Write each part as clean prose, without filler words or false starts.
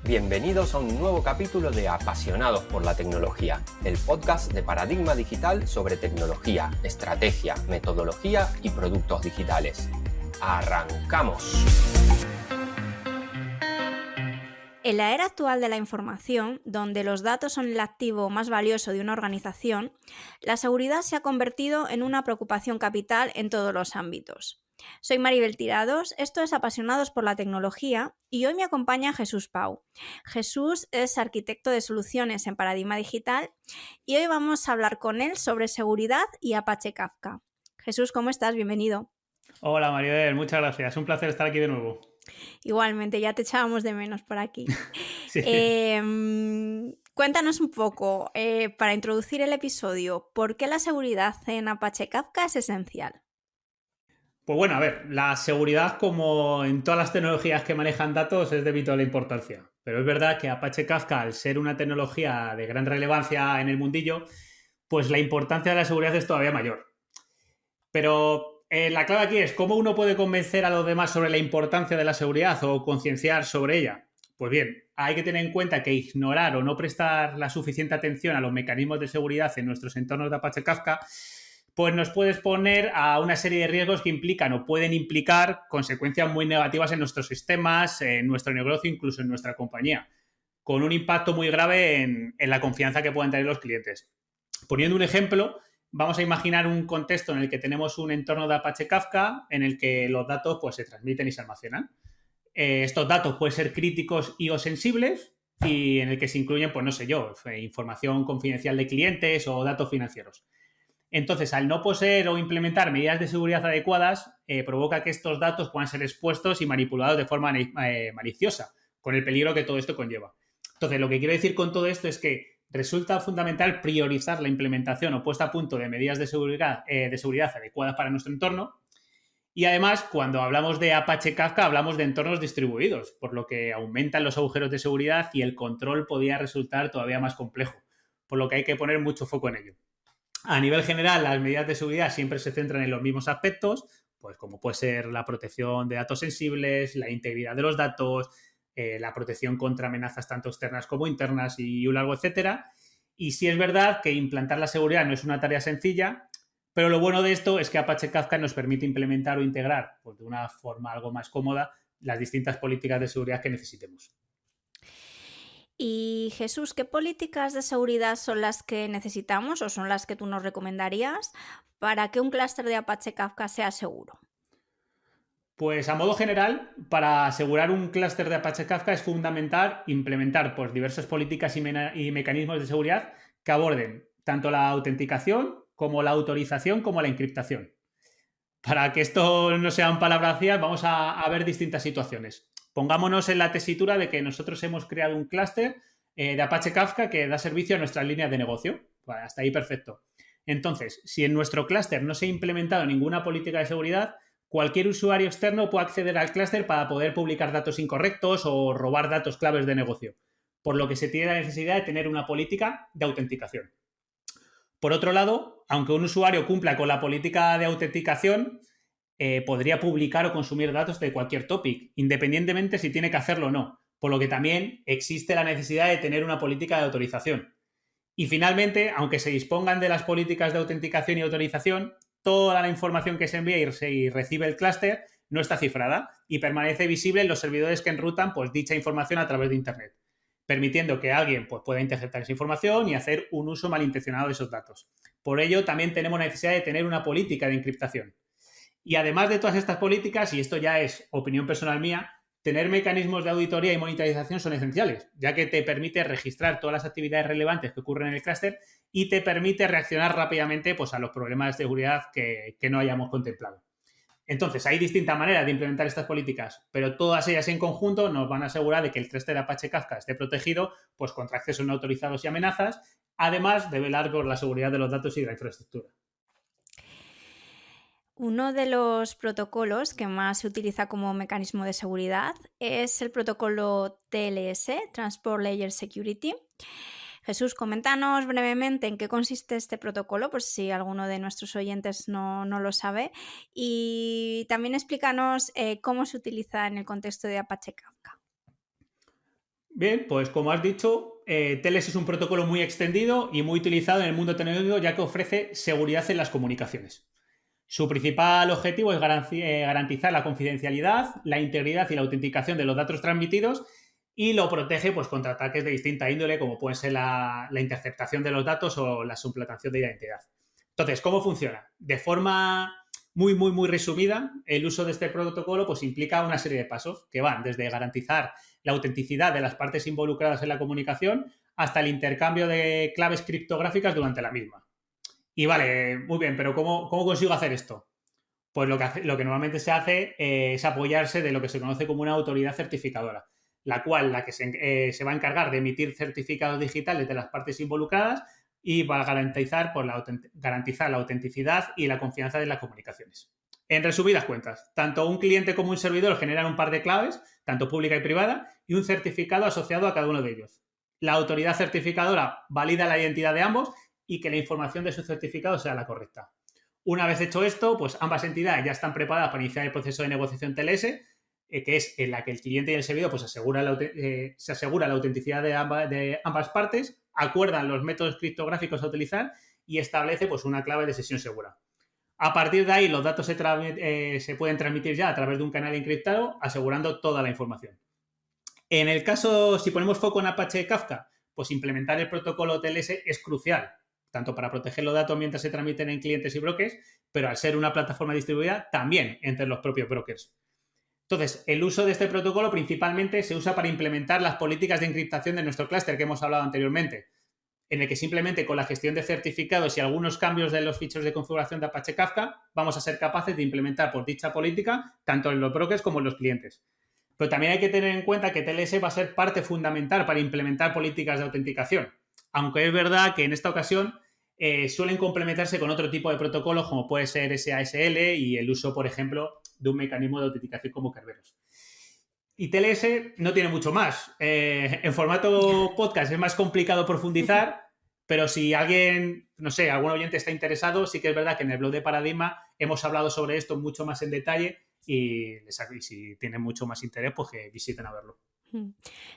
Bienvenidos a un nuevo capítulo de Apasionados por la Tecnología, el podcast de Paradigma Digital sobre tecnología, estrategia, metodología y productos digitales. ¡Arrancamos! En la era actual de la información, donde los datos son el activo más valioso de una organización, la seguridad se ha convertido en una preocupación capital en todos los ámbitos. Soy Maribel Tirados, esto es Apasionados por la Tecnología y hoy me acompaña Jesús Pau. Jesús es arquitecto de soluciones en Paradigma Digital y hoy vamos a hablar con él sobre seguridad y Apache Kafka. Jesús, ¿cómo estás? Bienvenido. Hola Maribel, muchas gracias. Un placer estar aquí de nuevo. Igualmente, ya te echábamos de menos por aquí. Sí. Cuéntanos un poco, para introducir el episodio, ¿por qué la seguridad en Apache Kafka es esencial? Pues bueno, a ver, la seguridad, como en todas las tecnologías que manejan datos, es de vital importancia. Pero es verdad que Apache Kafka, al ser una tecnología de gran relevancia en el mundillo, pues la importancia de la seguridad es todavía mayor. Pero la clave aquí es cómo uno puede convencer a los demás sobre la importancia de la seguridad o concienciar sobre ella. Pues bien, hay que tener en cuenta que ignorar o no prestar la suficiente atención a los mecanismos de seguridad en nuestros entornos de Apache Kafka pues nos puede exponer a una serie de riesgos que implican o pueden implicar consecuencias muy negativas en nuestros sistemas, en nuestro negocio, incluso en nuestra compañía, con un impacto muy grave en la confianza que puedan tener los clientes. Poniendo un ejemplo, vamos a imaginar un contexto en el que tenemos un entorno de Apache Kafka en el que los datos pues, se transmiten y se almacenan. Estos datos pueden ser críticos y o sensibles y en el que se incluyen, pues no sé yo, información confidencial de clientes o datos financieros. Entonces, al no poseer o implementar medidas de seguridad adecuadas, provoca que estos datos puedan ser expuestos y manipulados de forma maliciosa, con el peligro que todo esto conlleva. Entonces, lo que quiero decir con todo esto es que resulta fundamental priorizar la implementación o puesta a punto de medidas de seguridad adecuadas para nuestro entorno. Y además, cuando hablamos de Apache Kafka, hablamos de entornos distribuidos, por lo que aumentan los agujeros de seguridad y el control podría resultar todavía más complejo, por lo que hay que poner mucho foco en ello. A nivel general, las medidas de seguridad siempre se centran en los mismos aspectos, pues como puede ser la protección de datos sensibles, la integridad de los datos, la protección contra amenazas tanto externas como internas y un largo etcétera. Y sí es verdad que implantar la seguridad no es una tarea sencilla, pero lo bueno de esto es que Apache Kafka nos permite implementar o integrar pues, de una forma algo más cómoda las distintas políticas de seguridad que necesitemos. Y Jesús, ¿qué políticas de seguridad son las que necesitamos o son las que tú nos recomendarías para que un clúster de Apache Kafka sea seguro? Pues a modo general, para asegurar un clúster de Apache Kafka es fundamental implementar pues, diversas políticas y mecanismos de seguridad que aborden tanto la autenticación como la autorización como la encriptación. Para que esto no sean palabras vacías, vamos a ver distintas situaciones. Pongámonos en la tesitura de que nosotros hemos creado un clúster de Apache Kafka que da servicio a nuestras líneas de negocio. Pues hasta ahí perfecto. Entonces, si en nuestro clúster no se ha implementado ninguna política de seguridad, cualquier usuario externo puede acceder al clúster para poder publicar datos incorrectos o robar datos claves de negocio, por lo que se tiene la necesidad de tener una política de autenticación. Por otro lado, aunque un usuario cumpla con la política de autenticación, podría publicar o consumir datos de cualquier topic, independientemente si tiene que hacerlo o no, por lo que también existe la necesidad de tener una política de autorización. Y finalmente, aunque se dispongan de las políticas de autenticación y autorización, toda la información que se envía y recibe el clúster no está cifrada y permanece visible en los servidores que enrutan pues, dicha información a través de Internet, permitiendo que alguien pues, pueda interceptar esa información y hacer un uso malintencionado de esos datos. Por ello, también tenemos necesidad de tener una política de encriptación. Y además de todas estas políticas, y esto ya es opinión personal mía, tener mecanismos de auditoría y monitorización son esenciales, ya que te permite registrar todas las actividades relevantes que ocurren en el clúster y te permite reaccionar rápidamente pues, a los problemas de seguridad que no hayamos contemplado. Entonces, hay distintas maneras de implementar estas políticas, pero todas ellas en conjunto nos van a asegurar de que el clúster de Apache Kafka esté protegido pues, contra accesos no autorizados y amenazas, además de velar por la seguridad de los datos y de la infraestructura. Uno de los protocolos que más se utiliza como mecanismo de seguridad es el protocolo TLS, Transport Layer Security. Jesús, coméntanos brevemente en qué consiste este protocolo, por si alguno de nuestros oyentes no lo sabe, y también explícanos cómo se utiliza en el contexto de Apache Kafka. Bien, pues como has dicho, TLS es un protocolo muy extendido y muy utilizado en el mundo tecnológico, ya que ofrece seguridad en las comunicaciones. Su principal objetivo es garantizar la confidencialidad, la integridad y la autenticación de los datos transmitidos y lo protege pues, contra ataques de distinta índole, como puede ser la interceptación de los datos o la suplantación de identidad. Entonces, ¿cómo funciona? De forma muy resumida, el uso de este protocolo pues, implica una serie de pasos que van desde garantizar la autenticidad de las partes involucradas en la comunicación hasta el intercambio de claves criptográficas durante la misma. Y vale, muy bien, pero ¿cómo consigo hacer esto? Pues lo que normalmente se hace es apoyarse de lo que se conoce como una autoridad certificadora, la que se va a encargar de emitir certificados digitales de las partes involucradas y va a garantizar la autenticidad y la confianza de las comunicaciones. En resumidas cuentas, tanto un cliente como un servidor generan un par de claves, tanto pública y privada, y un certificado asociado a cada uno de ellos. La autoridad certificadora valida la identidad de ambos y que la información de su certificado sea la correcta. Una vez hecho esto, pues ambas entidades ya están preparadas para iniciar el proceso de negociación TLS, que es en la que el cliente y el servidor pues, se asegura la autenticidad de ambas partes, acuerdan los métodos criptográficos a utilizar y establece pues, una clave de sesión segura. A partir de ahí, los datos se pueden transmitir ya a través de un canal encriptado, asegurando toda la información. En el caso, si ponemos foco en Apache Kafka, pues implementar el protocolo TLS es crucial, tanto para proteger los datos mientras se transmiten en clientes y brokers, pero al ser una plataforma distribuida, también entre los propios brokers. Entonces, el uso de este protocolo principalmente se usa para implementar las políticas de encriptación de nuestro clúster que hemos hablado anteriormente, en el que simplemente con la gestión de certificados y algunos cambios de los ficheros de configuración de Apache Kafka vamos a ser capaces de implementar por dicha política tanto en los brokers como en los clientes. Pero también hay que tener en cuenta que TLS va a ser parte fundamental para implementar políticas de autenticación, aunque es verdad que en esta ocasión suelen complementarse con otro tipo de protocolos como puede ser SASL y el uso, por ejemplo, de un mecanismo de autenticación como Kerberos. Y TLS no tiene mucho más. En formato podcast es más complicado profundizar, pero si alguien, no sé, algún oyente está interesado, sí que es verdad que en el blog de Paradigma hemos hablado sobre esto mucho más en detalle y si tienen mucho más interés, pues que visiten a verlo.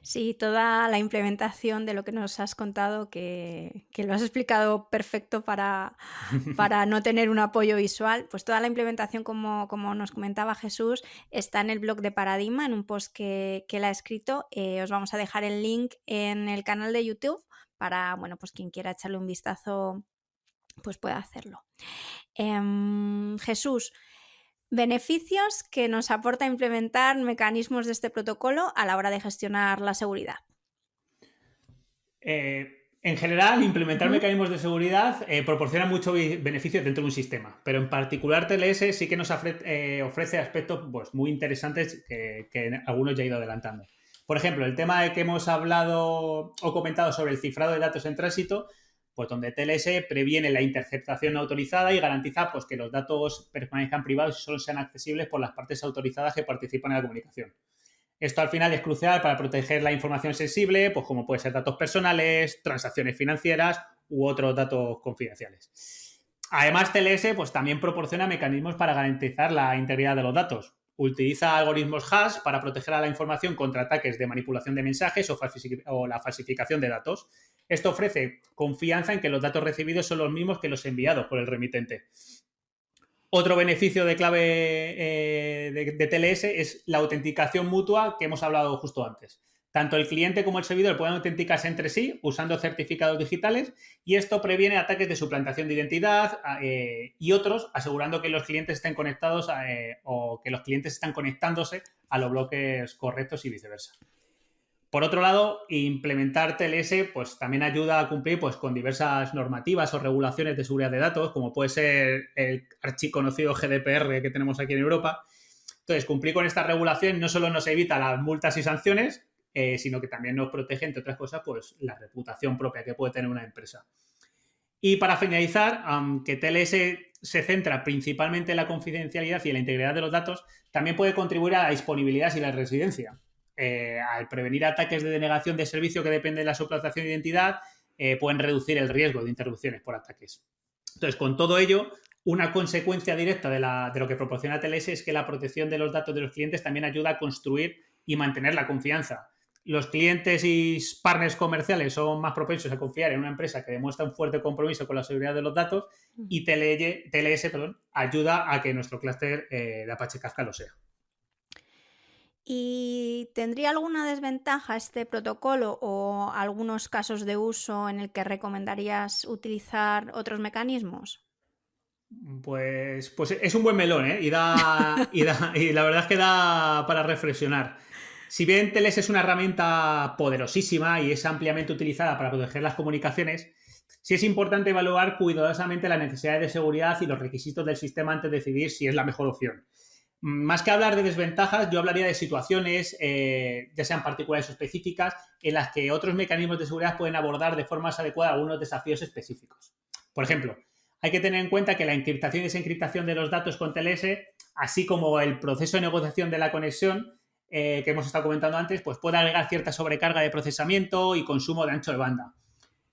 Sí, toda la implementación de lo que nos has contado, que lo has explicado perfecto para no tener un apoyo visual, pues toda la implementación, como nos comentaba Jesús, está en el blog de Paradigma, en un post que él ha escrito. Os vamos a dejar el link en el canal de YouTube para, bueno, pues quien quiera echarle un vistazo, pues pueda hacerlo. Jesús, beneficios que nos aporta implementar mecanismos de este protocolo a la hora de gestionar la seguridad. En general, implementar mecanismos de seguridad proporciona muchos beneficios dentro de un sistema, pero en particular TLS sí que nos ofrece aspectos pues, muy interesantes que algunos ya he ido adelantando. Por ejemplo, el tema de que hemos hablado o comentado sobre el cifrado de datos en tránsito, pues donde TLS previene la interceptación no autorizada y garantiza pues, que los datos permanezcan privados y solo sean accesibles por las partes autorizadas que participan en la comunicación. Esto al final es crucial para proteger la información sensible, pues como pueden ser datos personales, transacciones financieras u otros datos confidenciales. Además, TLS pues, también proporciona mecanismos para garantizar la integridad de los datos. Utiliza algoritmos hash para proteger a la información contra ataques de manipulación de mensajes o la falsificación de datos. Esto ofrece confianza en que los datos recibidos son los mismos que los enviados por el remitente. Otro beneficio de clave de TLS es la autenticación mutua que hemos hablado justo antes. Tanto el cliente como el servidor pueden autenticarse entre sí usando certificados digitales y esto previene ataques de suplantación de identidad y otros, asegurando que los clientes estén conectados o que los clientes están conectándose a los bloques correctos y viceversa. Por otro lado, implementar TLS pues, también ayuda a cumplir pues, con diversas normativas o regulaciones de seguridad de datos, como puede ser el archiconocido GDPR que tenemos aquí en Europa. Entonces, cumplir con esta regulación no solo nos evita las multas y sanciones, sino que también nos protege, entre otras cosas, pues, la reputación propia que puede tener una empresa. Y para finalizar, aunque TLS se centra principalmente en la confidencialidad y en la integridad de los datos, también puede contribuir a la disponibilidad y la residencia. Al prevenir ataques de denegación de servicio que depende de la suplantación de identidad, pueden reducir el riesgo de interrupciones por ataques. Entonces, con todo ello, una consecuencia directa de lo que proporciona TLS es que la protección de los datos de los clientes también ayuda a construir y mantener la confianza. los clientes y partners comerciales son más propensos a confiar en una empresa que demuestra un fuerte compromiso con la seguridad de los datos y TLS ayuda a que nuestro clúster de Apache Kafka lo sea. ¿Y tendría alguna desventaja este protocolo o algunos casos de uso en el que recomendarías utilizar otros mecanismos? Pues es un buen melón, ¿eh? Y la verdad es que da para reflexionar. Si bien TLS es una herramienta poderosísima y es ampliamente utilizada para proteger las comunicaciones, sí es importante evaluar cuidadosamente las necesidades de seguridad y los requisitos del sistema antes de decidir si es la mejor opción. Más que hablar de desventajas, yo hablaría de situaciones, ya sean particulares o específicas, en las que otros mecanismos de seguridad pueden abordar de forma más adecuada algunos desafíos específicos. Por ejemplo, hay que tener en cuenta que la encriptación y desencriptación de los datos con TLS, así como el proceso de negociación de la conexión que hemos estado comentando antes, pues puede agregar cierta sobrecarga de procesamiento y consumo de ancho de banda.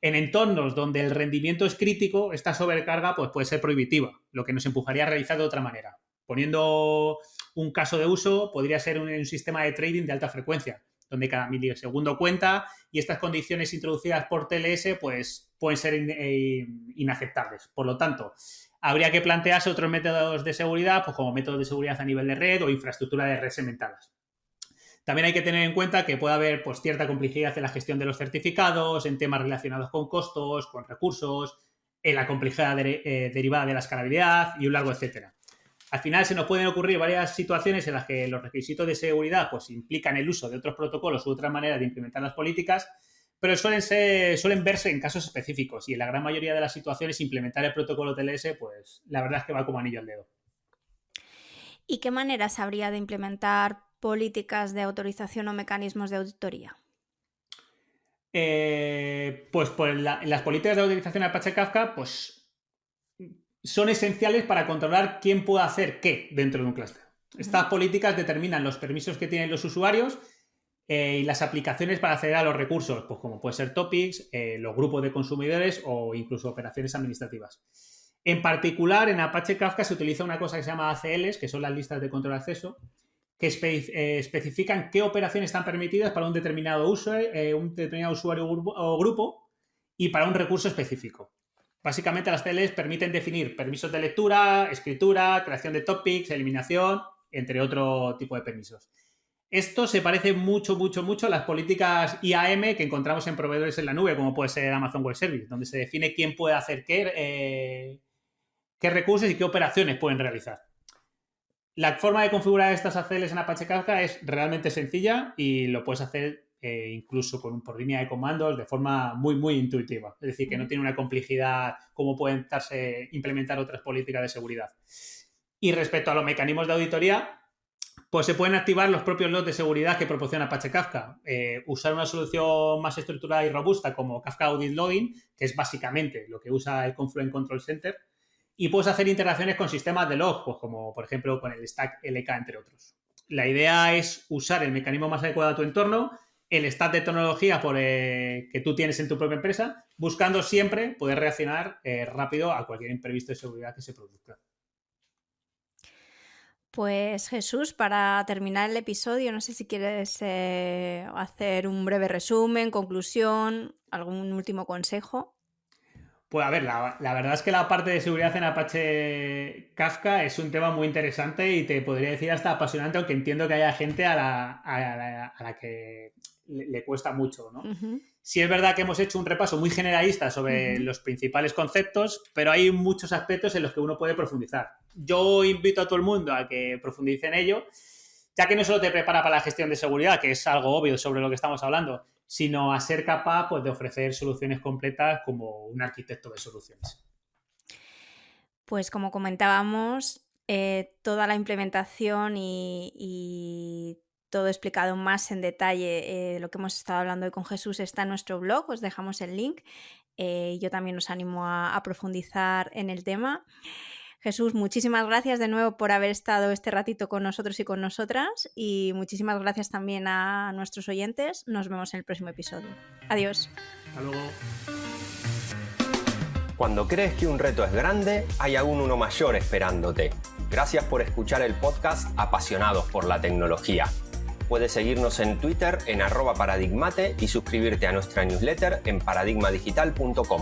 En entornos donde el rendimiento es crítico, esta sobrecarga pues, puede ser prohibitiva, lo que nos empujaría a realizar de otra manera. Poniendo un caso de uso, podría ser un sistema de trading de alta frecuencia, donde cada milisegundo cuenta y estas condiciones introducidas por TLS pues, pueden ser inaceptables. Por lo tanto, habría que plantearse otros métodos de seguridad, pues como métodos de seguridad a nivel de red o infraestructura de red segmentadas. También hay que tener en cuenta que puede haber pues, cierta complejidad en la gestión de los certificados, en temas relacionados con costos, con recursos, en la complejidad derivada de la escalabilidad y un largo etcétera. Al final se nos pueden ocurrir varias situaciones en las que los requisitos de seguridad pues, implican el uso de otros protocolos u otras maneras de implementar las políticas, pero suelen verse en casos específicos y en la gran mayoría de las situaciones implementar el protocolo TLS, pues la verdad es que va como anillo al dedo. ¿Y qué maneras habría de implementar políticas de autorización o mecanismos de auditoría? Las políticas de autorización de Apache Kafka pues, son esenciales para controlar quién puede hacer qué dentro de un clúster. Estas políticas determinan los permisos que tienen los usuarios y las aplicaciones para acceder a los recursos, pues como puede ser topics, los grupos de consumidores o incluso operaciones administrativas. En particular, en Apache Kafka se utiliza una cosa que se llama ACLs, que son las listas de control de acceso, que especifican qué operaciones están permitidas para un determinado usuario o grupo y para un recurso específico. Básicamente, las ACLs permiten definir permisos de lectura, escritura, creación de topics, eliminación, entre otro tipo de permisos. Esto se parece mucho a las políticas IAM que encontramos en proveedores en la nube, como puede ser Amazon Web Service, donde se define quién puede hacer qué recursos y qué operaciones pueden realizar. La forma de configurar estas ACLs en Apache Kafka es realmente sencilla y lo puedes hacer incluso por línea de comandos de forma muy intuitiva. Es decir, que no tiene una complejidad como pueden implementar otras políticas de seguridad. Y respecto a los mecanismos de auditoría, pues se pueden activar los propios logs de seguridad que proporciona Apache Kafka. Usar una solución más estructurada y robusta como Kafka Audit Logging, que es básicamente lo que usa el Confluent Control Center. Y puedes hacer integraciones con sistemas de log, pues como por ejemplo con el Stack LK, entre otros. La idea es usar el mecanismo más adecuado a tu entorno, el stack de tecnología que tú tienes en tu propia empresa, buscando siempre poder reaccionar rápido a cualquier imprevisto de seguridad que se produzca. Pues Jesús, para terminar el episodio, no sé si quieres hacer un breve resumen, conclusión, algún último consejo. Pues a ver, la verdad es que la parte de seguridad en Apache Kafka es un tema muy interesante y te podría decir hasta apasionante, aunque entiendo que haya gente a la que le cuesta mucho, ¿no? Sí es verdad que hemos hecho un repaso muy generalista sobre los principales conceptos, pero hay muchos aspectos en los que uno puede profundizar. Yo invito a todo el mundo a que profundice en ello, ya que no solo te prepara para la gestión de seguridad, que es algo obvio sobre lo que estamos hablando, sino a ser capaz pues, de ofrecer soluciones completas como un arquitecto de soluciones. Pues como comentábamos, toda la implementación y todo explicado más en detalle, lo que hemos estado hablando hoy con Jesús está en nuestro blog, os dejamos el link. Yo también os animo a profundizar en el tema. Jesús, muchísimas gracias de nuevo por haber estado este ratito con nosotros y con nosotras y muchísimas gracias también a nuestros oyentes. Nos vemos en el próximo episodio. Adiós. Hasta luego. Cuando crees que un reto es grande, hay aún uno mayor esperándote. Gracias por escuchar el podcast Apasionados por la Tecnología. Puedes seguirnos en Twitter en @paradigmate y suscribirte a nuestra newsletter en paradigmadigital.com.